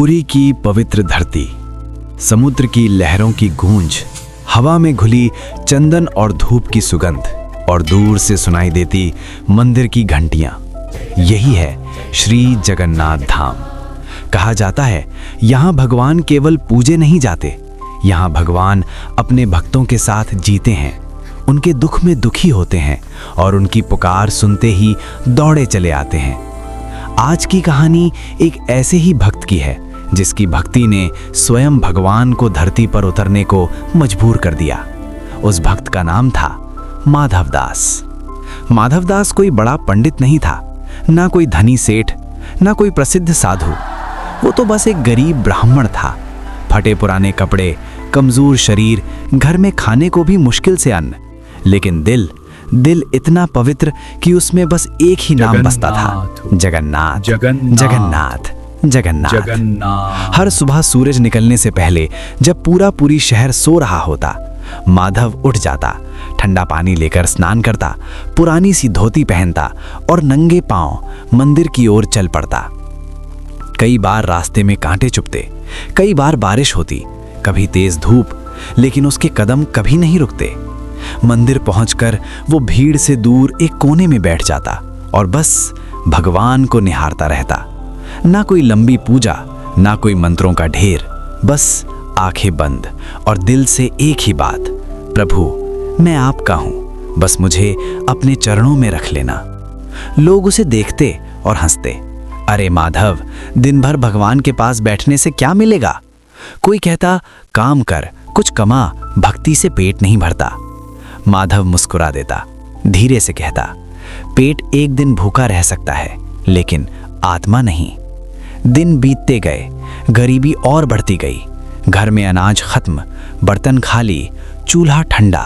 पुरी की पवित्र धरती, समुद्र की लहरों की गूंज, हवा में घुली चंदन और धूप की सुगंध और दूर से सुनाई देती मंदिर की घंटियां, यही है श्री जगन्नाथ धाम। कहा जाता है यहाँ भगवान केवल पूजे नहीं जाते, यहाँ भगवान अपने भक्तों के साथ जीते हैं, उनके दुख में दुखी होते हैं और उनकी पुकार सुनते ही दौड़े चले आते हैं। आज की कहानी एक ऐसे ही भक्त की है जिसकी भक्ति ने स्वयं भगवान को धरती पर उतरने को मजबूर कर दिया। उस भक्त का नाम था माधवदास। माधवदास कोई बड़ा पंडित नहीं था, ना कोई धनी सेठ, ना कोई प्रसिद्ध साधु। वो तो बस एक गरीब ब्राह्मण था। फटे पुराने कपड़े, कमजोर शरीर, घर में खाने को भी मुश्किल से अन्न, लेकिन दिल इतना पवित्र कि उसमें बस एक ही नाम बसता था, जगन्नाथ। जगन्नाथ जगन्नाथ। हर सुबह सूरज निकलने से पहले जब पूरी शहर सो रहा होता, माधव उठ जाता, ठंडा पानी लेकर स्नान करता, पुरानी सी धोती पहनता और नंगे पांव मंदिर की ओर चल पड़ता। कई बार रास्ते में कांटे चुभते, कई बार बारिश होती, कभी तेज धूप, लेकिन उसके कदम कभी नहीं रुकते। मंदिर पहुंचकर वो भीड़ से दूर एक कोने में बैठ जाता और बस भगवान को निहारता रहता। ना कोई लंबी पूजा, ना कोई मंत्रों का ढेर, बस आंखें बंद और दिल से एक ही बात, प्रभु मैं आपका हूं, बस मुझे अपने चरणों में रख लेना। लोग उसे देखते और हंसते, अरे माधव, दिन भर भगवान के पास बैठने से क्या मिलेगा? कोई कहता काम कर, कुछ कमा, भक्ति से पेट नहीं भरता। माधव मुस्कुरा देता, धीरे से कहता, पेट एक दिन भूखा रह सकता है, लेकिन आत्मा नहीं। दिन बीतते गए, गरीबी और बढ़ती गई, घर में अनाज खत्म, बर्तन खाली, चूल्हा ठंडा।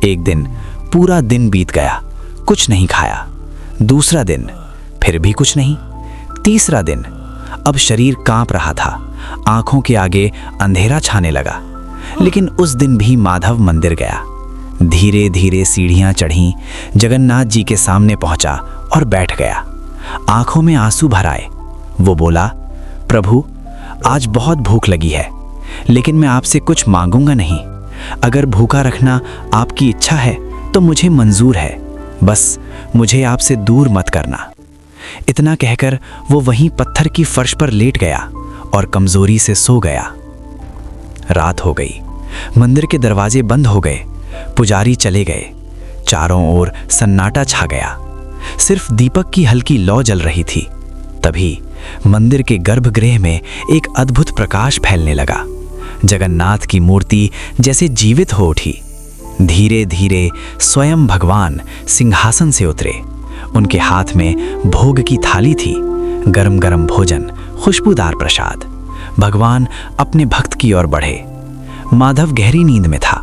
एक दिन पूरा दिन बीत गया, कुछ नहीं खाया। दूसरा दिन, फिर भी कुछ नहीं। तीसरा दिन, अब शरीर कांप रहा था, आंखों के आगे अंधेरा छाने लगा। लेकिन उस दिन भी माधव मंदिर गया। धीरे धीरे सीढ़ियां चढ़ीं, जगन्नाथ जी के सामने पहुंचा और बैठ गया। आंखों में आंसू भर आए। वो बोला, प्रभु आज बहुत भूख लगी है, लेकिन मैं आपसे कुछ मांगूंगा नहीं। अगर भूखा रखना आपकी इच्छा है तो मुझे मंजूर है, बस मुझे आपसे दूर मत करना। इतना कहकर वो वहीं पत्थर की फर्श पर लेट गया और कमजोरी से सो गया। रात हो गई, मंदिर के दरवाजे बंद हो गए, पुजारी चले गए, चारों ओर सन्नाटा छा गया, सिर्फ दीपक की हल्की लौ जल रही थी। तभी मंदिर के गर्भगृह में एक अद्भुत प्रकाश फैलने लगा। जगन्नाथ की मूर्ति जैसे जीवित हो उठी। धीरे धीरे स्वयं भगवान सिंहासन से उतरे। उनके हाथ में भोग की थाली थी, गरम गरम भोजन, खुशबूदार प्रसाद। भगवान अपने भक्त की ओर बढ़े। माधव गहरी नींद में था।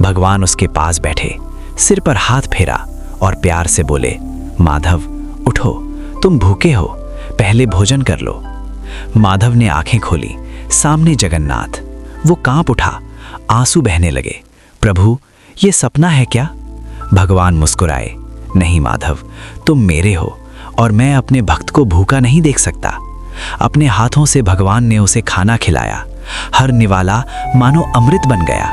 भगवान उसके पास बैठे, सिर पर हाथ फेरा और प्यार से बोले, माधव उठो, तुम भूखे हो, पहले भोजन कर लो। माधव ने आंखें खोली, सामने जगन्नाथ। वो कांप उठा, आंसू बहने लगे। प्रभु ये सपना है क्या? भगवान मुस्कुराए, नहीं माधव, तुम मेरे हो और मैं अपने भक्त को भूखा नहीं देख सकता। अपने हाथों से भगवान ने उसे खाना खिलाया। हर निवाला मानो अमृत बन गया।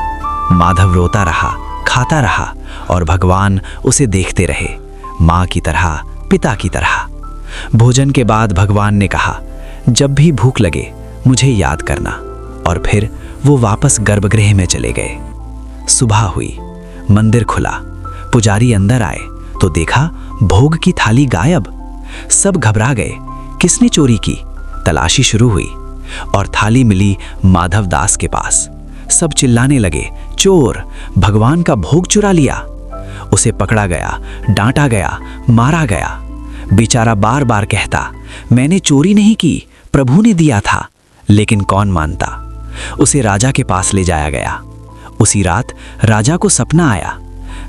माधव रोता रहा, खाता रहा और भगवान उसे देखते रहे, माँ की तरह, पिता की तरह। भोजन के बाद भगवान ने कहा, जब भी भूख लगे मुझे याद करना। और फिर वो वापस गर्भगृह में चले गए। सुबह हुई, मंदिर खुला, पुजारी अंदर आए तो देखा भोग की थाली गायब। सब घबरा गए, किसने चोरी की? तलाशी शुरू हुई और थाली मिली माधवदास के पास। सब चिल्लाने लगे, चोर, भगवान का भोग चुरा लिया। उसे पकड़ा गया, डांटा गया, मारा गया। बेचारा बार बार कहता, मैंने चोरी नहीं की, प्रभु ने दिया था। लेकिन कौन मानता? उसे राजा के पास ले जाया गया। उसी रात राजा को सपना आया।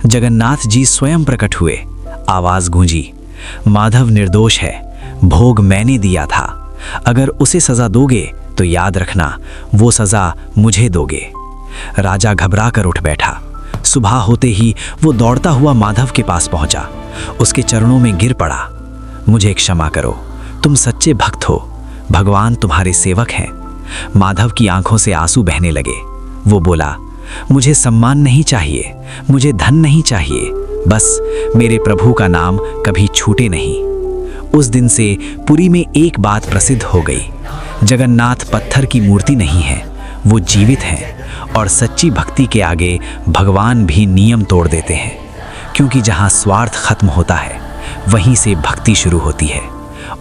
जगन्नाथ जी स्वयं प्रकट हुए। आवाज गूंजी, माधव निर्दोष है, भोग मैंने दिया था। अगर उसे सजा दोगे तो याद रखना, वो सजा मुझे दोगे। राजा घबरा कर उठ बैठा। सुबह होते ही वो दौड़ता हुआ माधव के पास पहुंचा, उसके चरणों में गिर पड़ा। मुझे क्षमा करो, तुम सच्चे भक्त हो, भगवान तुम्हारे सेवक हैं। माधव की आंखों से आंसू बहने लगे। वो बोला, मुझे सम्मान नहीं चाहिए, मुझे धन नहीं चाहिए, बस मेरे प्रभु का नाम कभी छूटे नहीं। उस दिन से पुरी में एक बात प्रसिद्ध हो गई, जगन्नाथ पत्थर की मूर्ति नहीं है, वो जीवित हैं और सच्ची भक्ति के आगे भगवान भी नियम तोड़ देते हैं। क्योंकि जहाँ स्वार्थ खत्म होता है वहीं से भक्ति शुरू होती है,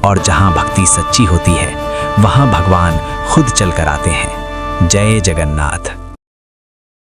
और जहाँ भक्ति सच्ची होती है वहाँ भगवान खुद चल कर आते हैं। जय जगन्नाथ।